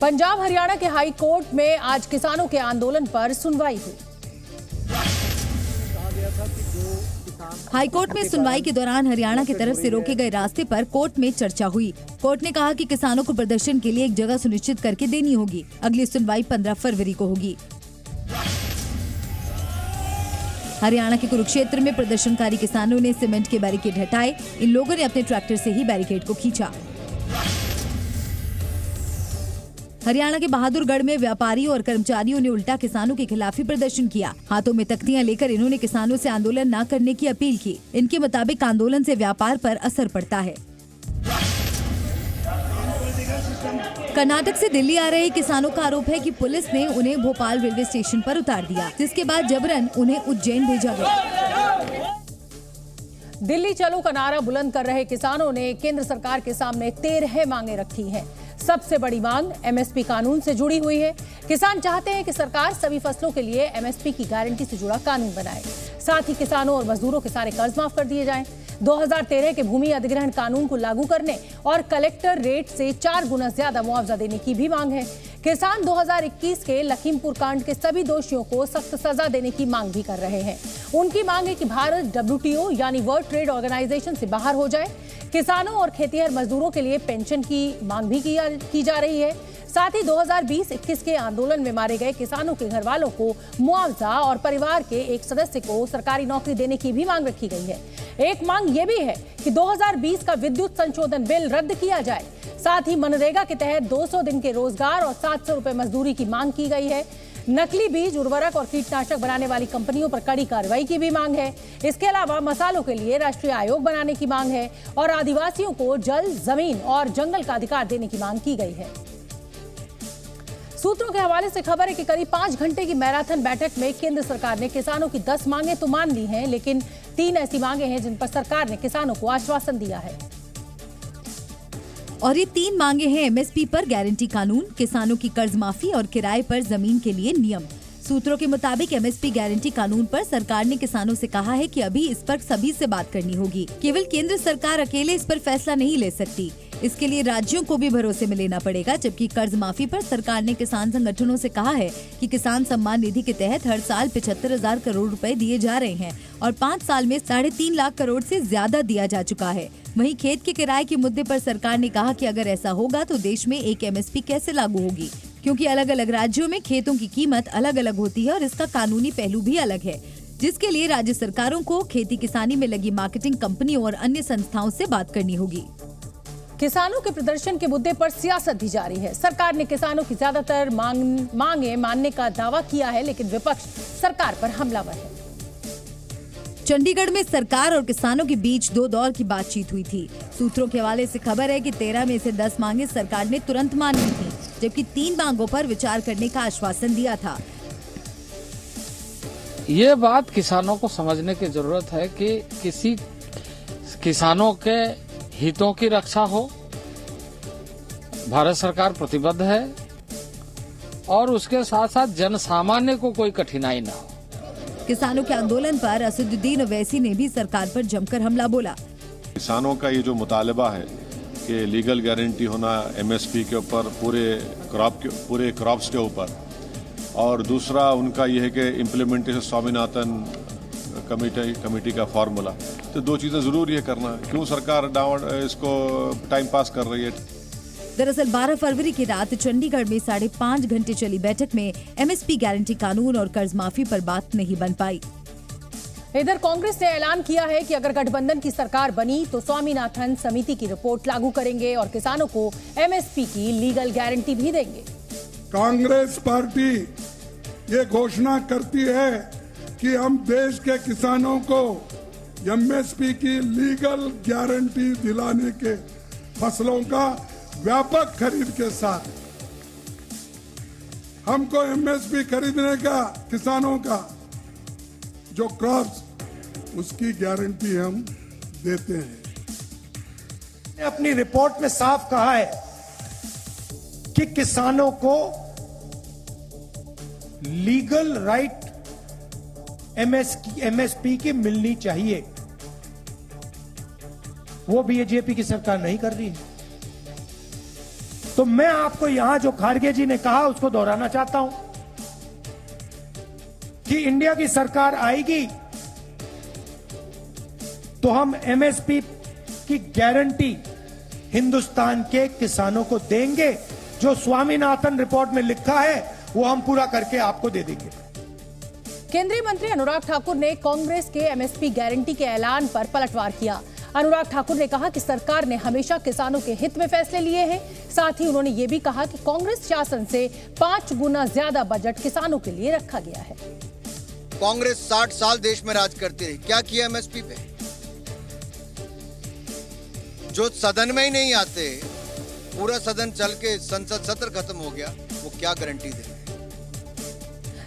पंजाब हरियाणा के high court में आज किसानों के आंदोलन पर सुनवाई हुई। हाई कोर्ट में सुनवाई के दौरान हरियाणा की तरफ से रोके गए रास्ते पर कोर्ट में चर्चा हुई। कोर्ट ने कहा कि किसानों को प्रदर्शन के लिए एक जगह सुनिश्चित करके देनी होगी। अगली सुनवाई 15 फरवरी को होगी। हरियाणा के कुरुक्षेत्र में प्रदर्शनकारी किसानों ने सीमेंट के बैरिकेड हटाए। इन लोगों ने अपने ट्रैक्टर से ही बैरिकेड को खींचा। हरियाणा के बहादुरगढ़ में व्यापारियों और कर्मचारियों ने उल्टा किसानों के खिलाफ ही प्रदर्शन किया। हाथों में तख्तियां लेकर इन्होंने किसानों से आंदोलन न करने की अपील की। इनके मुताबिक आंदोलन से व्यापार पर असर पड़ता है। कर्नाटक से दिल्ली आ रहे किसानों का आरोप है कि पुलिस ने उन्हें भोपाल रेलवे स्टेशन पर उतार दिया, जिसके बाद जबरन उन्हें उज्जैन भेजा गया। दिल्ली चलो का नारा बुलंद कर रहे किसानों ने केंद्र सरकार के सामने 13 मांगे रखी हैं। सबसे बड़ी मांग एमएसपी कानून से जुड़ी हुई है। किसान चाहते हैं कि सरकार सभी फसलों के लिए एमएसपी की गारंटी से जुड़ा कानून बनाए। साथ ही किसानों और मजदूरों के सारे कर्ज माफ कर दिए जाएं। 2013 के भूमि अधिग्रहण कानून को लागू करने और कलेक्टर रेट से 4 गुना ज्यादा मुआवजा देने की भी मांग है। किसान 2021 के लखीमपुर कांड के सभी दोषियों को सख्त सजा देने की मांग भी कर रहे हैं। उनकी मांग है कि भारत WTO यानी वर्ल्ड ट्रेड ऑर्गेनाइजेशन से बाहर हो जाए। किसानों और खेतीहर मजदूरों के लिए पेंशन की मांग भी की जा रही है। साथ ही 2020-21 के आंदोलन में मारे गए किसानों के घर वालों को मुआवजा और परिवार के एक सदस्य को सरकारी नौकरी देने की भी मांग रखी गई है। एक मांग ये भी है कि 2020 का विद्युत संशोधन बिल रद्द किया जाए। साथ ही मनरेगा के तहत 200 दिन के रोजगार और 700 रुपए मजदूरी की मांग की गई है। नकली बीज, उर्वरक और कीटनाशक बनाने वाली कंपनियों पर कड़ी कार्रवाई की भी मांग है। इसके अलावा मसालों के लिए राष्ट्रीय आयोग बनाने की मांग है और आदिवासियों को जल, जमीन और जंगल का अधिकार देने की मांग की गई है। सूत्रों के हवाले से खबर है कि करीब 5 घंटे की मैराथन बैठक में केंद्र सरकार ने किसानों की 10 मांगे तो मान ली हैं, लेकिन 3 ऐसी मांगे हैं जिन पर सरकार ने किसानों को आश्वासन दिया है। और ये 3 मांगे हैं एमएसपी पर गारंटी कानून, किसानों की कर्ज माफी और किराए पर जमीन के लिए नियम। सूत्रों के मुताबिक एमएसपी गारंटी कानून पर सरकार ने किसानों से कहा है कि अभी इस पर सभी से बात करनी होगी। केवल केंद्र सरकार अकेले इस पर फैसला नहीं ले सकती। इसके लिए राज्यों को भी भरोसे में लेना पड़ेगा। जबकि कर्ज माफी पर सरकार ने किसान संगठनों से कहा है कि किसान सम्मान निधि के तहत हर साल 75,000 करोड़ रुपए दिए जा रहे हैं और 5 साल में 3.5 लाख करोड़ से ज्यादा दिया जा चुका है। वहीं खेत के किराए के मुद्दे पर सरकार ने कहा कि अगर ऐसा होगा तो देश में एक एमएसपी कैसे लागू होगी, क्योंकि अलग अलग राज्यों में खेतों की कीमत अलग अलग होती है और इसका कानूनी पहलू भी अलग है, जिसके लिए राज्य सरकारों को खेती किसानी में लगी मार्केटिंग कंपनियों और अन्य संस्थाओं से बात करनी होगी। किसानों के प्रदर्शन के मुद्दे पर सियासत भी जारी है। सरकार ने किसानों की ज्यादातर मांगे मानने का दावा किया है, लेकिन विपक्ष सरकार पर हमलावर है। चंडीगढ़ में सरकार और किसानों के बीच 2 दौर की बातचीत हुई थी। सूत्रों के हवाले से खबर है कि 13 में से 10 मांगे सरकार ने तुरंत मान ली थी, जबकि 3 मांगों पर विचार करने का आश्वासन दिया था। ये बात किसानों को समझने की जरूरत है कि किसी किसानों के हितों की रक्षा हो, भारत सरकार प्रतिबद्ध है और उसके साथ साथ जन सामान्य को कोई कठिनाई ना हो। किसानों के आंदोलन पर असदुद्दीन ओवैसी ने भी सरकार पर जमकर हमला बोला। किसानों का ये जो मुतालबा है कि लीगल गारंटी होना एमएसपी के ऊपर, पूरे क्रॉप्स के ऊपर, और दूसरा उनका ये है कि इम्प्लीमेंटेशन स्वामीनाथन कमेटी का फार्मूला, तो 2 चीजें जरूर ये करना है। क्यों सरकार इसको टाइम पास कर रही है? दरअसल 12 फरवरी की रात चंडीगढ़ में 5.5 घंटे चली बैठक में एमएसपी गारंटी कानून और कर्ज माफी पर बात नहीं बन पाई। इधर कांग्रेस ने ऐलान किया है कि अगर गठबंधन की सरकार बनी तो स्वामीनाथन समिति की रिपोर्ट लागू करेंगे और किसानों को एमएसपी की लीगल गारंटी भी देंगे। कांग्रेस पार्टी ये घोषणा करती है कि हम देश के किसानों को एमएसपी की लीगल गारंटी दिलाने के फसलों का व्यापक खरीद के साथ हमको एमएसपी खरीदने का, किसानों का जो क्रॉप्स, उसकी गारंटी हम देते हैं। अपनी रिपोर्ट में साफ कहा है कि किसानों को लीगल राइट एमएसपी की मिलनी चाहिए। वो बीजेपी की सरकार नहीं कर रही है। तो मैं आपको यहां जो खारगे जी ने कहा उसको दोहराना चाहता हूं कि इंडिया की सरकार आएगी तो हम एमएसपी की गारंटी हिंदुस्तान के किसानों को देंगे। जो स्वामीनाथन रिपोर्ट में लिखा है वो हम पूरा करके आपको दे देंगे। केंद्रीय मंत्री अनुराग ठाकुर ने कांग्रेस के एमएसपी गारंटी के ऐलान पर पलटवार किया। अनुराग ठाकुर ने कहा कि सरकार ने हमेशा किसानों के हित में फैसले लिए हैं। साथ ही उन्होंने ये भी कहा कि कांग्रेस शासन से 5 गुना ज्यादा बजट किसानों के लिए रखा गया है। कांग्रेस 60 साल देश में राज करती रही, क्या किया एमएसपी पे? जो सदन में ही नहीं आते, पूरा सदन चल के संसद सत्र खत्म हो गया, वो क्या गारंटी दे?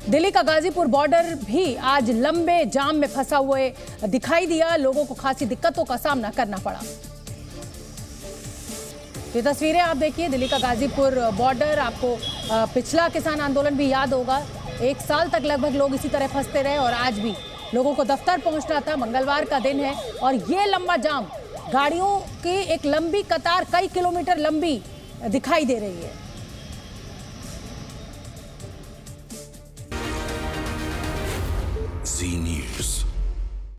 दिल्ली का गाजीपुर बॉर्डर भी आज लंबे जाम में फंसा हुए दिखाई दिया। लोगों को खासी दिक्कतों का सामना करना पड़ा। ये तस्वीरें आप देखिए, दिल्ली का गाजीपुर बॉर्डर। आपको पिछला किसान आंदोलन भी याद होगा। 1 साल तक लगभग लोग इसी तरह फंसते रहे और आज भी लोगों को दफ्तर पहुंचना था। मंगलवार का दिन है और ये लंबा जाम, गाड़ियों की एक लंबी कतार कई किलोमीटर लंबी दिखाई दे रही है। Zee News.